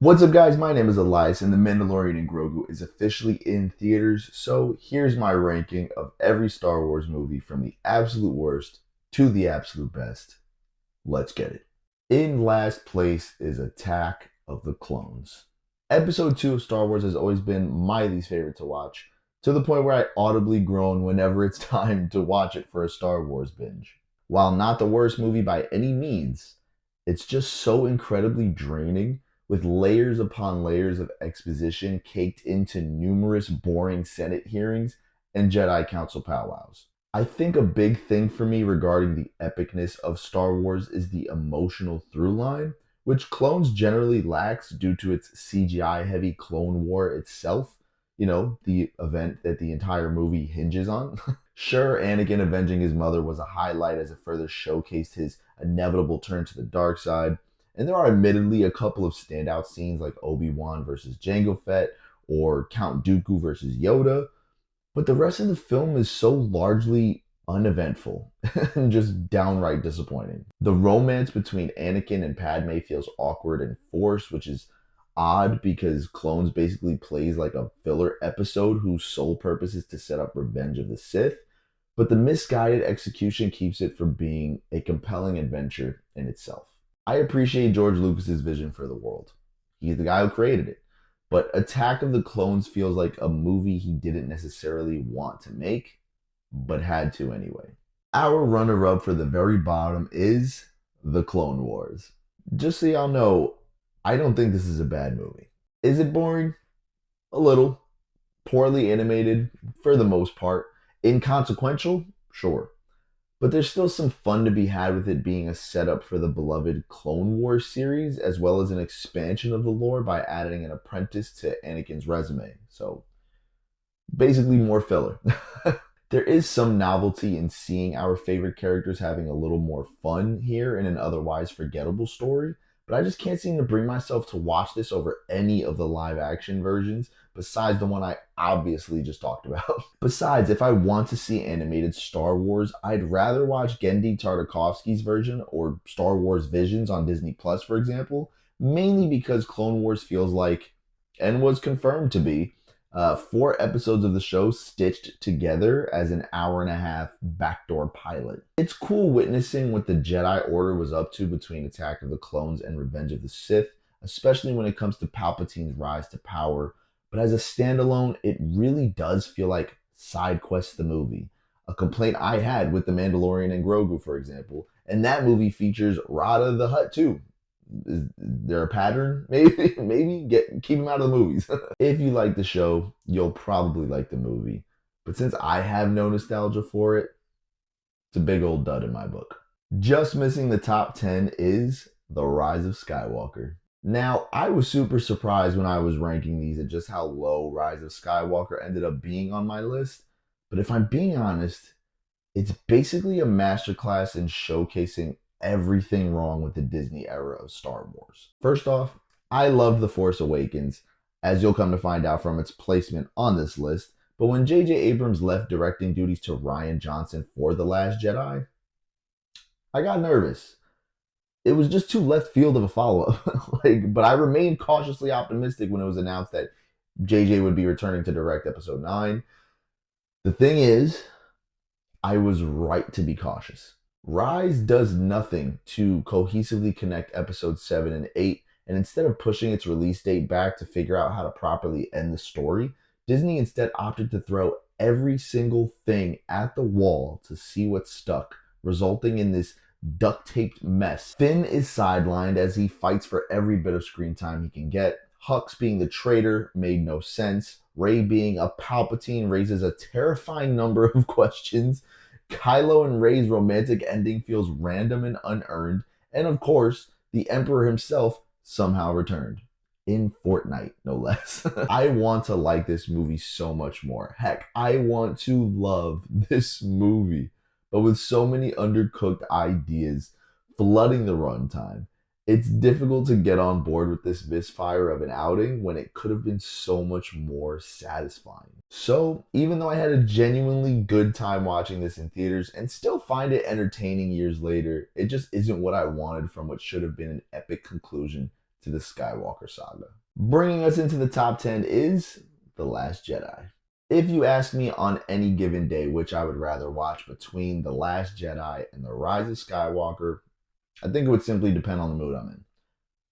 What's up, guys? My name is Elias, and The Mandalorian and Grogu is officially in theaters. So here's my ranking of every Star Wars movie from the absolute worst to the absolute best. Let's get it. In last place is Attack of the Clones. Episode 2 of Star Wars has always been my least favorite to watch, to the point where I audibly groan whenever it's time to watch it for a Star Wars binge. While not the worst movie by any means, it's just so incredibly draining with layers upon layers of exposition caked into numerous boring Senate hearings and Jedi Council powwows. I think a big thing for me regarding the epicness of Star Wars is the emotional through line, which Clones generally lacks due to its CGI heavy Clone War itself, the event that the entire movie hinges on. Sure, Anakin avenging his mother was a highlight as it further showcased his inevitable turn to the dark side, and there are admittedly a couple of standout scenes like Obi-Wan versus Jango Fett or Count Dooku versus Yoda, but the rest of the film is so largely uneventful and just downright disappointing. The romance between Anakin and Padme feels awkward and forced, which is odd because Clones basically plays like a filler episode whose sole purpose is to set up Revenge of the Sith, but the misguided execution keeps it from being a compelling adventure in itself. I appreciate George Lucas's vision for the world. He's the guy who created it. But Attack of the Clones feels like a movie he didn't necessarily want to make, but had to anyway. Our runner-up for the very bottom is The Clone Wars. Just so y'all know, I don't think this is a bad movie. Is it boring? A little. Poorly animated, for the most part. Inconsequential? Sure. But there's still some fun to be had with it being a setup for the beloved Clone Wars series, as well as an expansion of the lore by adding an apprentice to Anakin's resume. So basically, more filler. There is some novelty in seeing our favorite characters having a little more fun here in an otherwise forgettable story, but I just can't seem to bring myself to watch this over any of the live action versions besides the one I obviously just talked about. Besides, if I want to see animated Star Wars, I'd rather watch Genndy Tartakovsky's version or Star Wars Visions on Disney Plus, for example, mainly because Clone Wars feels like, and was confirmed to be, 4 episodes of the show stitched together as an hour and a half backdoor pilot. It's cool witnessing what the Jedi Order was up to between Attack of the Clones and Revenge of the Sith, especially when it comes to Palpatine's rise to power. But as a standalone, it really does feel like Side Quest the movie. A complaint I had with The Mandalorian and Grogu, for example. And that movie features Rada the Hutt too. Is there a pattern? Maybe keep him out of the movies. If you like the show, you'll probably like the movie. But since I have no nostalgia for it, it's a big old dud in my book. Just missing the top 10 is The Rise of Skywalker. Now, I was super surprised when I was ranking these at just how low Rise of Skywalker ended up being on my list. But if I'm being honest, it's basically a masterclass in showcasing everything wrong with the Disney era of Star Wars. First off, I loved The Force Awakens, as you'll come to find out from its placement on this list, but when J.J. Abrams left directing duties to Rian Johnson for The Last Jedi, I got nervous. It was just too left field of a follow-up. But I remained cautiously optimistic when it was announced that JJ would be returning to direct episode 9. The thing is, I was right to be cautious. Rise does nothing to cohesively connect episodes 7 and 8, and instead of pushing its release date back to figure out how to properly end the story, Disney instead opted to throw every single thing at the wall to see what stuck, resulting in this duct-taped mess. Finn is sidelined as he fights for every bit of screen time he can get. Hux being the traitor made no sense. Rey being a Palpatine raises a terrifying number of questions. Kylo and Rey's romantic ending feels random and unearned. And of course, the Emperor himself somehow returned. In Fortnite, no less. I want to like this movie so much more. Heck, I want to love this movie. But with so many undercooked ideas flooding the runtime, it's difficult to get on board with this misfire of an outing when it could have been so much more satisfying. So, even though I had a genuinely good time watching this in theaters and still find it entertaining years later, it just isn't what I wanted from what should have been an epic conclusion to the Skywalker saga. Bringing us into the top 10 is The Last Jedi. If you ask me on any given day which I would rather watch between The Last Jedi and The Rise of Skywalker, I think it would simply depend on the mood I'm in.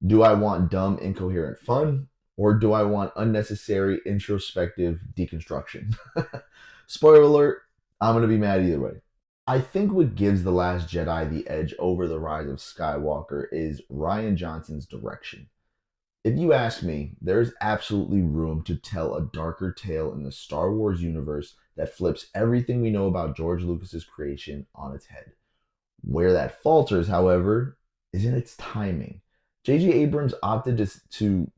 Do I want dumb, incoherent fun? Or do I want unnecessary, introspective deconstruction? Spoiler alert, I'm going to be mad either way. I think what gives The Last Jedi the edge over The Rise of Skywalker is Rian Johnson's direction. If you ask me, there is absolutely room to tell a darker tale in the Star Wars universe that flips everything we know about George Lucas's creation on its head. Where that falters, however, is in its timing. J.J. Abrams opted to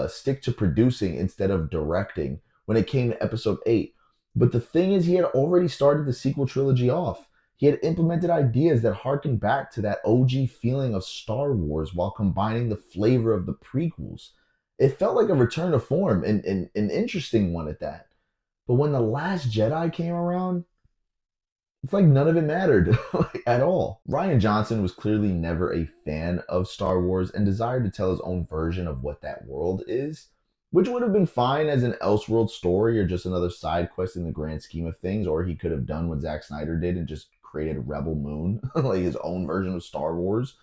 stick to producing instead of directing when it came to Episode 8. But the thing is, he had already started the sequel trilogy off. He had implemented ideas that harkened back to that OG feeling of Star Wars while combining the flavor of the prequels. It felt like a return to form, and an interesting one at that. But when The Last Jedi came around, it's like none of it mattered like, at all. Rian Johnson was clearly never a fan of Star Wars and desired to tell his own version of what that world is, which would have been fine as an Elseworld story or just another side quest in the grand scheme of things, or he could have done what Zack Snyder did and just created Rebel Moon, like his own version of Star Wars.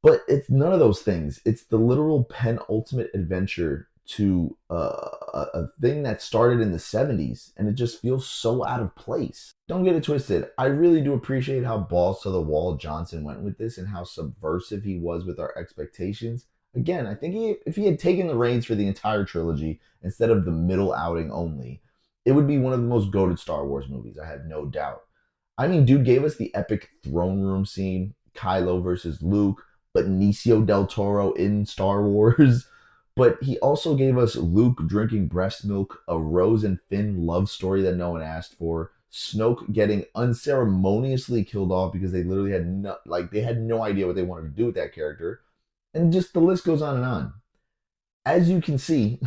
But it's none of those things. It's the literal penultimate adventure to a thing that started in the 70s, and it just feels so out of place. Don't get it twisted. I really do appreciate how balls to the wall Johnson went with this and how subversive he was with our expectations. Again, I think if he had taken the reins for the entire trilogy instead of the middle outing only, it would be one of the most goated Star Wars movies, I have no doubt. I mean, dude gave us the epic throne room scene, Kylo versus Luke, Benicio del Toro in Star Wars. But he also gave us Luke drinking breast milk, a Rose and Finn love story that no one asked for, Snoke getting unceremoniously killed off because they literally had no idea what they wanted to do with that character, and just the list goes on and on. As you can see,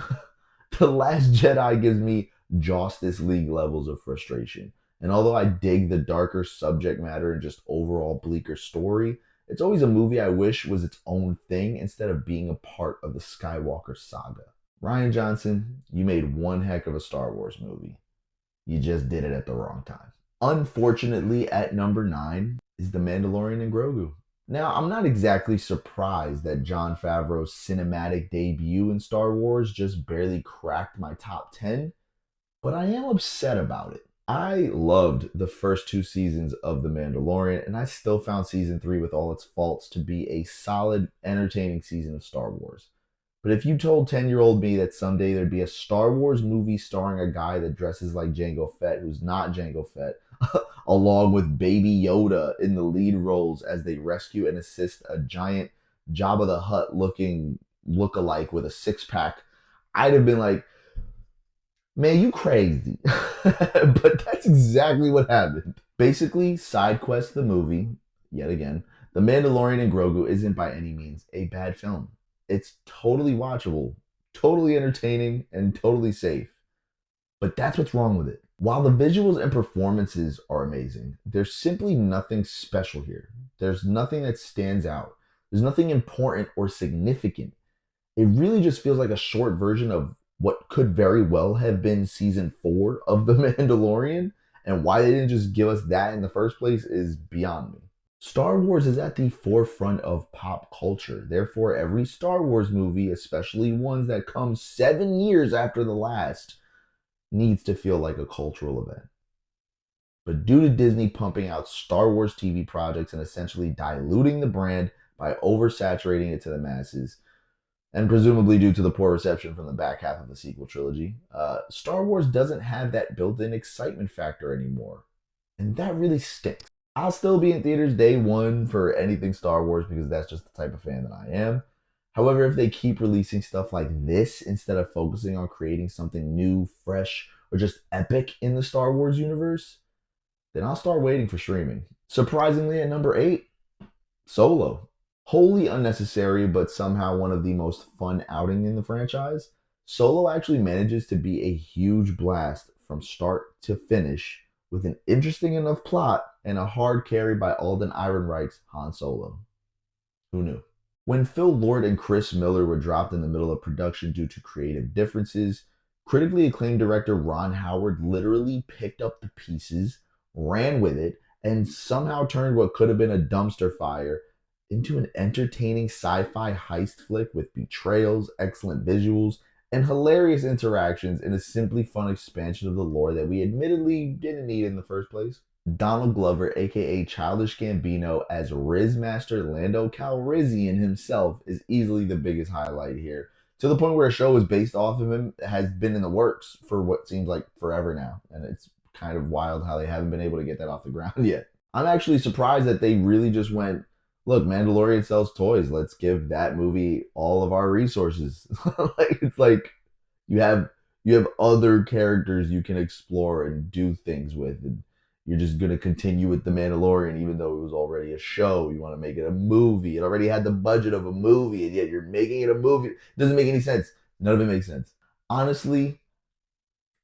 The Last Jedi gives me Justice League levels of frustration. And although I dig the darker subject matter and just overall bleaker story, it's always a movie I wish was its own thing instead of being a part of the Skywalker saga. Rian Johnson, you made one heck of a Star Wars movie. You just did it at the wrong time. Unfortunately, at number 9 is The Mandalorian and Grogu. Now, I'm not exactly surprised that Jon Favreau's cinematic debut in Star Wars just barely cracked my top 10, but I am upset about it. I loved the first 2 seasons of The Mandalorian, and I still found season 3, with all its faults, to be a solid, entertaining season of Star Wars. But if you told 10-year-old me that someday there'd be a Star Wars movie starring a guy that dresses like Jango Fett, who's not Jango Fett, along with Baby Yoda in the lead roles as they rescue and assist a giant Jabba the Hutt looking look-alike with a six-pack, I'd have been like, man, you crazy. But that's exactly what happened. Basically, side quest the movie, yet again, The Mandalorian and Grogu isn't by any means a bad film. It's totally watchable, totally entertaining, and totally safe. But that's what's wrong with it. While the visuals and performances are amazing, there's simply nothing special here. There's nothing that stands out. There's nothing important or significant. It really just feels like a short version of what could very well have been season 4 of The Mandalorian, and why they didn't just give us that in the first place is beyond me. Star Wars is at the forefront of pop culture. Therefore, every Star Wars movie, especially ones that come 7 years after the last, needs to feel like a cultural event. But due to Disney pumping out Star Wars TV projects and essentially diluting the brand by oversaturating it to the masses, and presumably due to the poor reception from the back half of the sequel trilogy, Star Wars doesn't have that built-in excitement factor anymore. And that really stinks. I'll still be in theaters day one for anything Star Wars because that's just the type of fan that I am. However, if they keep releasing stuff like this instead of focusing on creating something new, fresh, or just epic in the Star Wars universe, then I'll start waiting for streaming. Surprisingly, at number 8, Solo. Wholly unnecessary, but somehow one of the most fun outing in the franchise, Solo actually manages to be a huge blast from start to finish, with an interesting enough plot and a hard carry by Alden Ehrenreich's Han Solo. Who knew? When Phil Lord and Chris Miller were dropped in the middle of production due to creative differences, critically acclaimed director Ron Howard literally picked up the pieces, ran with it, and somehow turned what could have been a dumpster fire into an entertaining sci fi heist flick with betrayals, excellent visuals, and hilarious interactions in a simply fun expansion of the lore that we admittedly didn't need in the first place. Donald Glover, aka Childish Gambino, as Riz Master Lando Calrissian himself, is easily the biggest highlight here. To the point where a show is based off of him has been in the works for what seems like forever now, and it's kind of wild how they haven't been able to get that off the ground yet. I'm actually surprised that they really just went, look, Mandalorian sells toys. Let's give that movie all of our resources. It's like you have you have other characters you can explore and do things with, and you're just gonna continue with the Mandalorian, even though it was already a show. You want to make it a movie. It already had the budget of a movie, and yet you're making it a movie. It doesn't make any sense. None of it makes sense. Honestly,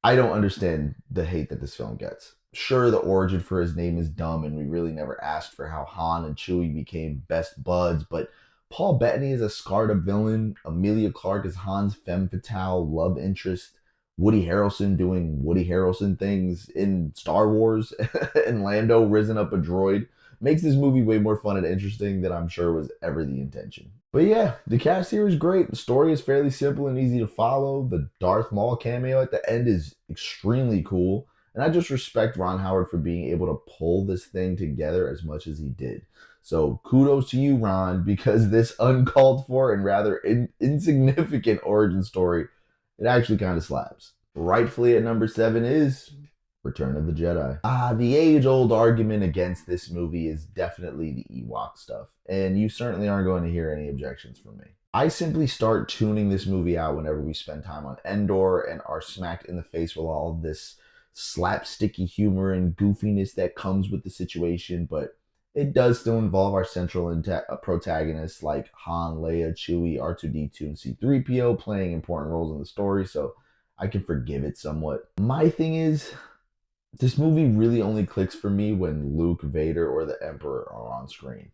I don't understand the hate that this film gets. Sure, the origin for his name is dumb, and we really never asked for how Han and Chewie became best buds, but Paul Bettany is a scarred up villain, Amelia Clark is Han's femme fatale love interest, Woody Harrelson doing Woody Harrelson things in Star Wars, and Lando risen up a droid makes this movie way more fun and interesting than I'm sure was ever the intention. But yeah, the cast here is great. The story is fairly simple and easy to follow. The Darth Maul cameo at the end is extremely cool. And I just respect Ron Howard for being able to pull this thing together as much as he did. So kudos to you, Ron, because this uncalled for and rather insignificant origin story, it actually kind of slaps. Rightfully at number 7 is Return of the Jedi. The age-old argument against this movie is definitely the Ewok stuff, and you certainly aren't going to hear any objections from me. I simply start tuning this movie out whenever we spend time on Endor and are smacked in the face with all of this slapsticky humor and goofiness that comes with the situation, but it does still involve our central protagonists like Han, Leia, Chewie, R2D2, and C3PO playing important roles in the story, so I can forgive it somewhat. My thing is, this movie really only clicks for me when Luke, Vader, or the Emperor are on screen.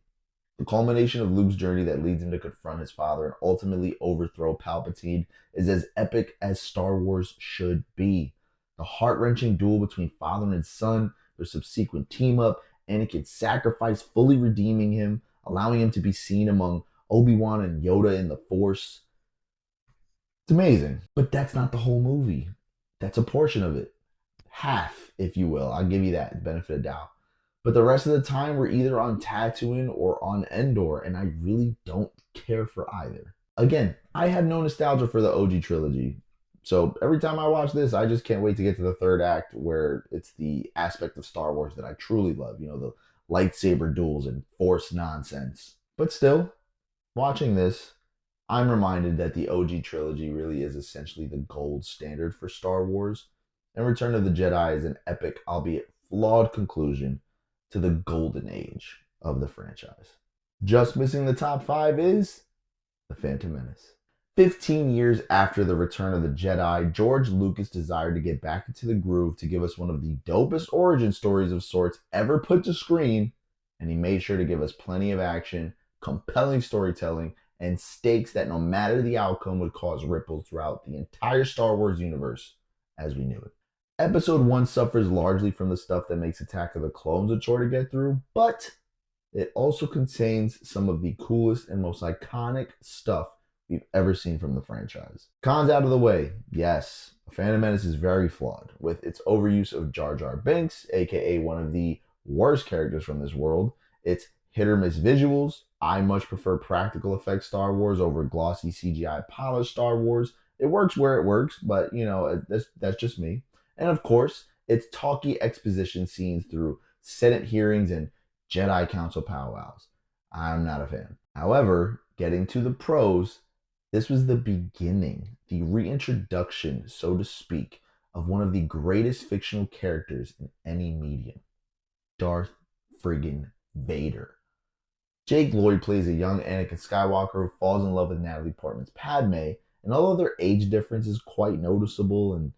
The culmination of Luke's journey that leads him to confront his father and ultimately overthrow Palpatine is as epic as Star Wars should be. The heart-wrenching duel between father and son, their subsequent team-up, Anakin's sacrifice fully redeeming him, allowing him to be seen among Obi-Wan and Yoda in the Force. It's amazing. But that's not the whole movie. That's a portion of it. Half, if you will. I'll give you that, the benefit of doubt. But the rest of the time, we're either on Tatooine or on Endor, and I really don't care for either. Again, I have no nostalgia for the OG trilogy. So every time I watch this, I just can't wait to get to the third act where it's the aspect of Star Wars that I truly love. You know, the lightsaber duels and Force nonsense. But still, watching this, I'm reminded that the OG trilogy really is essentially the gold standard for Star Wars, and Return of the Jedi is an epic, albeit flawed conclusion to the golden age of the franchise. Just missing the top 5 is The Phantom Menace. 15 years after the Return of the Jedi, George Lucas desired to get back into the groove to give us one of the dopest origin stories of sorts ever put to screen, and he made sure to give us plenty of action, compelling storytelling, and stakes that no matter the outcome would cause ripples throughout the entire Star Wars universe as we knew it. Episode 1 suffers largely from the stuff that makes Attack of the Clones a chore to get through, but it also contains some of the coolest and most iconic stuff we've ever seen from the franchise. Cons out of the way, yes, Phantom Menace is very flawed, with its overuse of Jar Jar Binks, aka one of the worst characters from this world, its hit or miss visuals. I much prefer practical effects Star Wars over glossy CGI polished Star Wars. It works where it works, but you know, that's just me. And of course, it's talky exposition scenes through Senate hearings and Jedi Council powwows. I'm not a fan. However, getting to the pros, this was the beginning, the reintroduction, so to speak, of one of the greatest fictional characters in any medium, Darth friggin' Vader. Jake Lloyd plays a young Anakin Skywalker who falls in love with Natalie Portman's Padme, and although their age difference is quite noticeable and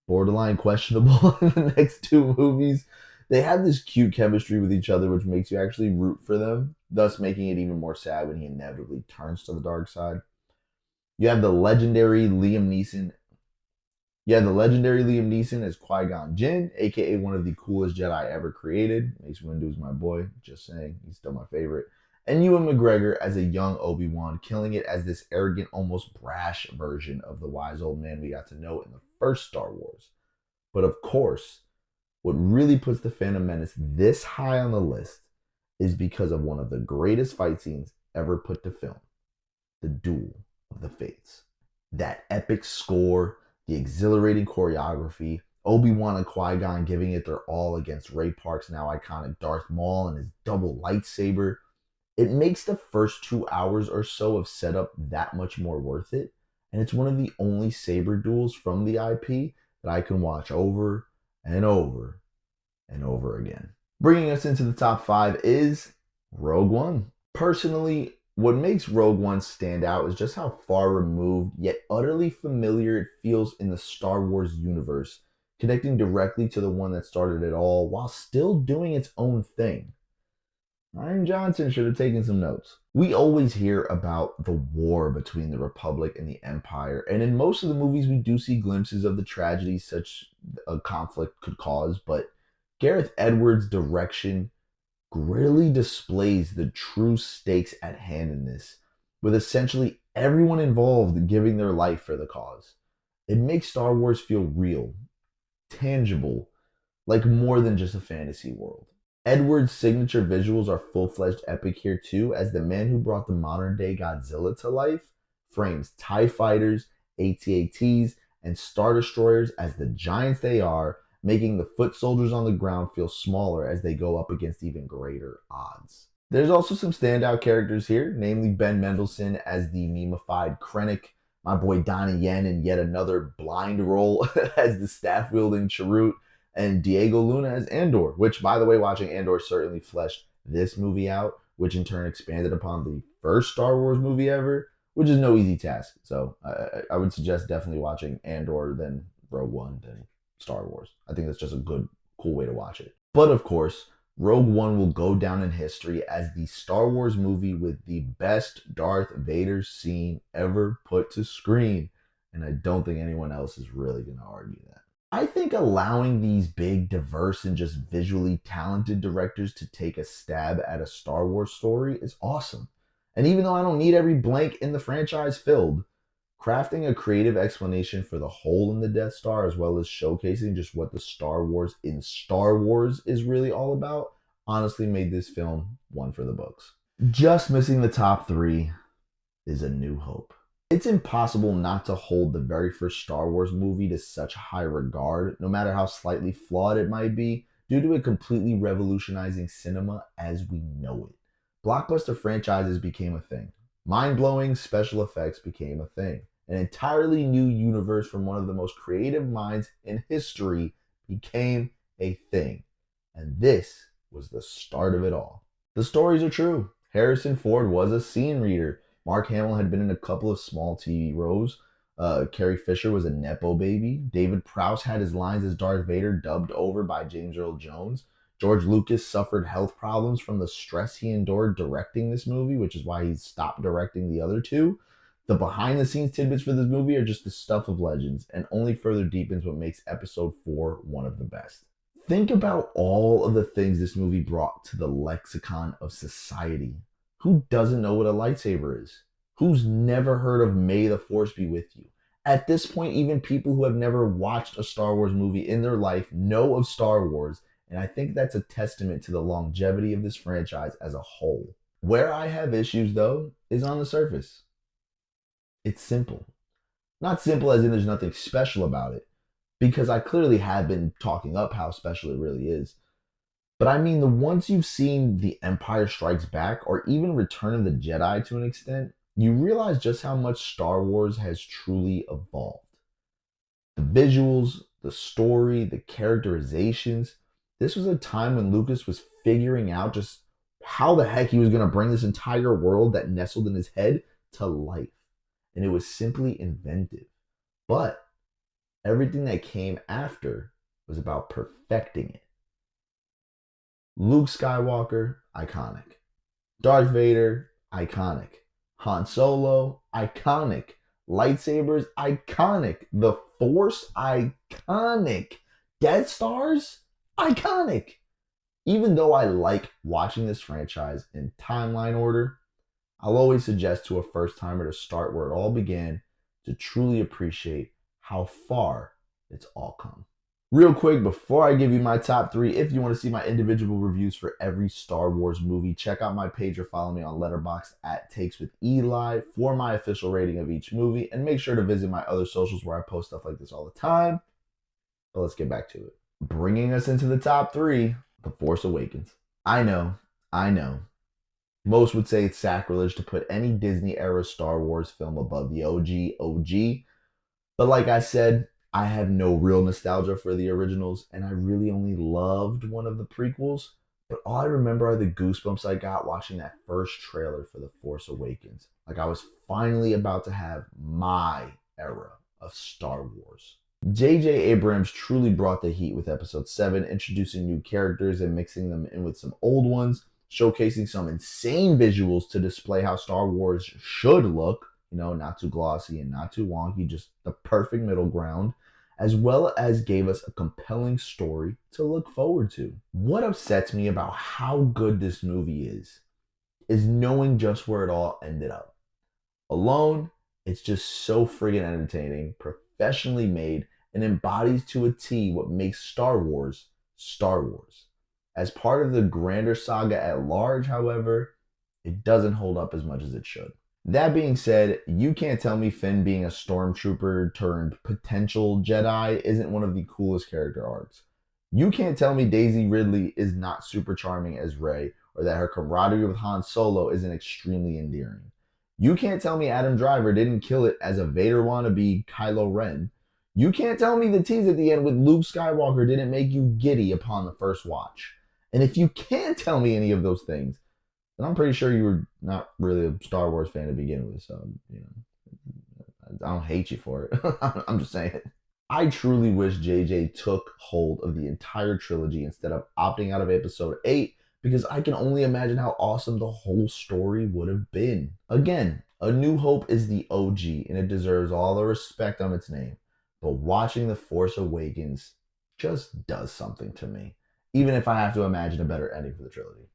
borderline questionable in the next 2 movies, they have this cute chemistry with each other, which makes you actually root for them. thus making it even more sad when he inevitably turns to the dark side. You have the legendary Liam Neeson. You have the legendary Liam Neeson as Qui-Gon Jinn, aka one of the coolest Jedi ever created. Mace Windu's my boy, just saying, he's still my favorite. And Ewan McGregor as a young Obi-Wan, killing it as this arrogant, almost brash version of the wise old man we got to know in the first Star Wars. But of course, what really puts the Phantom Menace this high on the list is because of one of the greatest fight scenes ever put to film, the Duel of the Fates. That epic score, the exhilarating choreography, Obi-Wan and Qui-Gon giving it their all against Ray Park's now iconic Darth Maul and his double lightsaber. It makes the first 2 hours or so of setup that much more worth it, and it's one of the only saber duels from the IP that I can watch over and over and over again. Bringing us into the top 5 is Rogue One. Personally, what makes Rogue One stand out is just how far removed yet utterly familiar it feels in the Star Wars universe, connecting directly to the one that started it all while still doing its own thing. Ryan Johnson should have taken some notes. We always hear about the war between the Republic and the Empire, and in most of the movies we do see glimpses of the tragedy such a conflict could cause, but Gareth Edwards' direction really displays the true stakes at hand in this, with essentially everyone involved giving their life for the cause. It makes Star Wars feel real, tangible, like more than just a fantasy world. Edward's signature visuals are full-fledged epic here too, as the man who brought the modern-day Godzilla to life frames TIE fighters, AT-ATs, and Star Destroyers as the giants they are, making the foot soldiers on the ground feel smaller as they go up against even greater odds. There's also some standout characters here, namely Ben Mendelsohn as the memeified Krennic, my boy Donnie Yen in yet another blind role as the staff-wielding Chirrut, and Diego Luna as Andor, which, by the way, watching Andor certainly fleshed this movie out, which in turn expanded upon the first Star Wars movie ever, which is no easy task. So I would suggest definitely watching Andor, then Rogue One, then Star Wars. I think that's just a good, cool way to watch it. But of course, Rogue One will go down in history as the Star Wars movie with the best Darth Vader scene ever put to screen. And I don't think anyone else is really going to argue that. I think allowing these big, diverse, and just visually talented directors to take a stab at a Star Wars story is awesome. And even though I don't need every blank in the franchise filled, crafting a creative explanation for the hole in the Death Star, as well as showcasing just what the Star Wars in Star Wars is really all about, honestly made this film one for the books. Just missing the top 3 is A New Hope. It's impossible not to hold the very first Star Wars movie to such high regard, no matter how slightly flawed it might be, due to it completely revolutionizing cinema as we know it. Blockbuster franchises became a thing. Mind-blowing special effects became a thing. An entirely new universe from one of the most creative minds in history became a thing. And this was the start of it all. The stories are true. Harrison Ford was a scene reader. Mark Hamill had been in a couple of small TV roles. Carrie Fisher was a Nepo baby. David Prowse had his lines as Darth Vader dubbed over by James Earl Jones. George Lucas suffered health problems from the stress he endured directing this movie, which is why he stopped directing the other two. The behind the scenes tidbits for this movie are just the stuff of legends and only further deepens what makes episode 4 one of the best. Think about all of the things this movie brought to the lexicon of society. Who doesn't know what a lightsaber is? Who's never heard of May the Force be with you? At this point, even people who have never watched a Star Wars movie in their life know of Star Wars, and I think that's a testament to the longevity of this franchise as a whole. Where I have issues, though, is on the surface. It's simple. Not simple as in there's nothing special about it, because I clearly have been talking up how special it really is. But I mean, the ones you've seen The Empire Strikes Back or even Return of the Jedi to an extent, you realize just how much Star Wars has truly evolved. The visuals, the story, the characterizations. This was a time when Lucas was figuring out just how the heck he was going to bring this entire world that nestled in his head to life. And it was simply inventive. But everything that came after was about perfecting it. Luke Skywalker, iconic. Darth Vader, iconic. Han Solo, iconic. Lightsabers, iconic. The Force, iconic. Death Stars, iconic. Even though I like watching this franchise in timeline order, I'll always suggest to a first timer to start where it all began to truly appreciate how far it's all come. Real quick, before I give you my top three, if you want to see my individual reviews for every Star Wars movie, check out my page or follow me on Letterboxd at Takes with Eli for my official rating of each movie. And make sure to visit my other socials where I post stuff like this all the time. But let's get back to it. Bringing us into the top three, The Force Awakens. I know. Most would say it's sacrilege to put any Disney era Star Wars film above the OG. But like I said, I have no real nostalgia for the originals, and I really only loved one of the prequels. But all I remember are the goosebumps I got watching that first trailer for The Force Awakens. Like I was finally about to have my era of Star Wars. J.J. Abrams truly brought the heat with episode 7, introducing new characters and mixing them in with some old ones, showcasing some insane visuals to display how Star Wars should look, not too glossy and not too wonky, just the perfect middle ground, as well as gave us a compelling story to look forward to. What upsets me about how good this movie is knowing just where it all ended up. Alone, it's just so friggin' entertaining, professionally made, and embodies to a T what makes Star Wars Star Wars. As part of the grander saga at large, however, it doesn't hold up as much as it should. That being said, you can't tell me Finn being a stormtrooper turned potential Jedi isn't one of the coolest character arcs. You can't tell me Daisy Ridley is not super charming as Rey, or that her camaraderie with Han Solo isn't extremely endearing. You can't tell me Adam Driver didn't kill it as a Vader wannabe Kylo Ren. You can't tell me the tease at the end with Luke Skywalker didn't make you giddy upon the first watch. And if you can't tell me any of those things, then I'm pretty sure you were not really a Star Wars fan to begin with. So, I don't hate you for it. I'm just saying. I truly wish JJ took hold of the entire trilogy instead of opting out of episode 8 because I can only imagine how awesome the whole story would have been. Again, A New Hope is the OG and it deserves all the respect on its name. But watching The Force Awakens just does something to me, even if I have to imagine a better ending for the trilogy.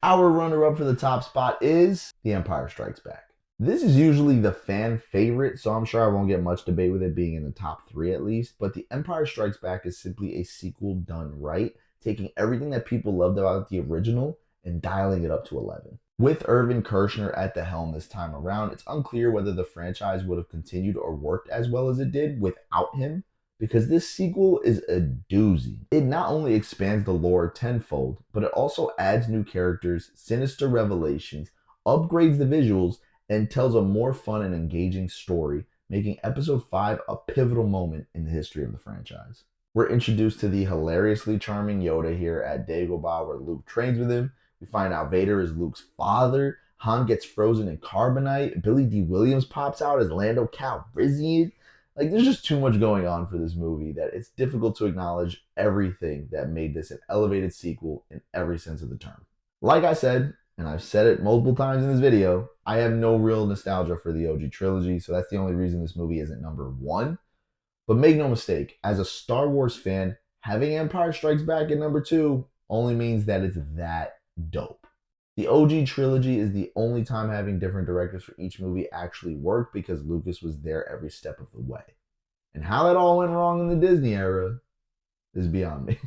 Our runner-up for the top spot is The Empire Strikes Back. This is usually the fan favorite, so I'm sure I won't get much debate with it being in the top 3 at least, but The Empire Strikes Back is simply a sequel done right, taking everything that people loved about the original and dialing it up to 11. With Irvin Kershner at the helm this time around, it's unclear whether the franchise would have continued or worked as well as it did without him, because this sequel is a doozy. It not only expands the lore tenfold, but it also adds new characters, sinister revelations, upgrades the visuals, and tells a more fun and engaging story, making episode 5 a pivotal moment in the history of the franchise. We're introduced to the hilariously charming Yoda here at Dagobah where Luke trains with him. We find out Vader is Luke's father. Han gets frozen in carbonite. Billy D. Williams pops out as Lando Calrissian. There's just too much going on for this movie that it's difficult to acknowledge everything that made this an elevated sequel in every sense of the term. Like I said, and I've said it multiple times in this video, I have no real nostalgia for the OG trilogy, so that's the only reason this movie isn't number 1. But make no mistake, as a Star Wars fan, having Empire Strikes Back at number 2 only means that it's that dope. The OG trilogy is the only time having different directors for each movie actually worked because Lucas was there every step of the way. And how that all went wrong in the Disney era is beyond me.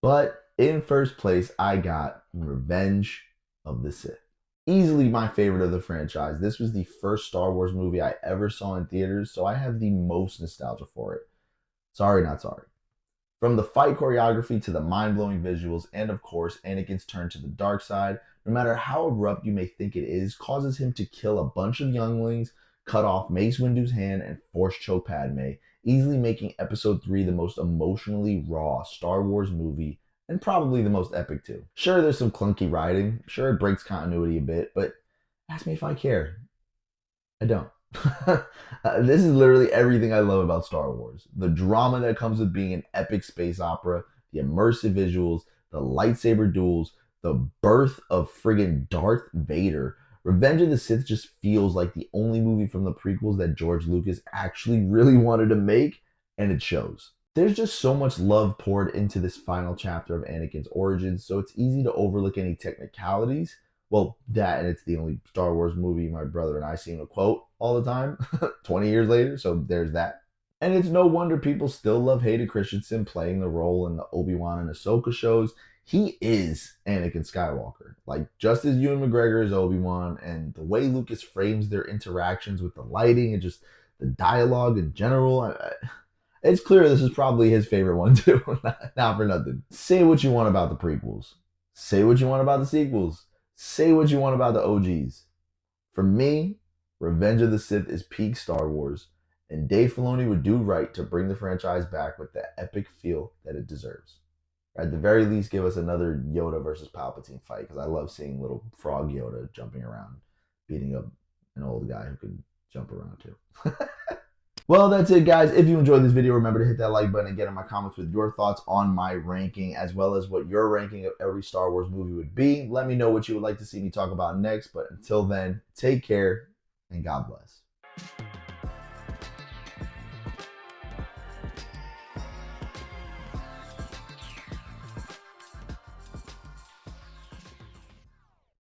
But in first place, I got Revenge of the Sith. Easily my favorite of the franchise. This was the first Star Wars movie I ever saw in theaters, so I have the most nostalgia for it. Sorry, not sorry. From the fight choreography to the mind-blowing visuals, and of course, Anakin's turn to the dark side, no matter how abrupt you may think it is, causes him to kill a bunch of younglings, cut off Mace Windu's hand, and force choke Padme, easily making Episode 3 the most emotionally raw Star Wars movie, and probably the most epic too. Sure, there's some clunky writing, sure it breaks continuity a bit, but ask me if I care. I don't. This is literally everything I love about Star Wars. The drama that comes with being an epic space opera, the immersive visuals, the lightsaber duels, the birth of friggin' Darth Vader. Revenge of the Sith just feels like the only movie from the prequels that George Lucas actually really wanted to make, and it shows. There's just so much love poured into this final chapter of Anakin's origins, so it's easy to overlook any technicalities. Well, that, and it's the only Star Wars movie my brother and I seem to quote all the time, 20 years later, so there's that. And it's no wonder people still love Hayden Christensen playing the role in the Obi-Wan and Ahsoka shows. He is Anakin Skywalker. Like, just as Ewan McGregor is Obi-Wan, and the way Lucas frames their interactions with the lighting and just the dialogue in general, it's clear this is probably his favorite one too. Not for nothing. Say what you want about the prequels. Say what you want about the sequels. Say what you want about the OGs. For me, Revenge of the Sith is peak Star Wars, and Dave Filoni would do right to bring the franchise back with the epic feel that it deserves. At the very least, give us another Yoda versus Palpatine fight, because I love seeing little frog Yoda jumping around, beating up an old guy who can jump around too. Well, that's it, guys. If you enjoyed this video, remember to hit that like button and get in my comments with your thoughts on my ranking, as well as what your ranking of every Star Wars movie would be. Let me know what you would like to see me talk about next. But until then, take care and God bless.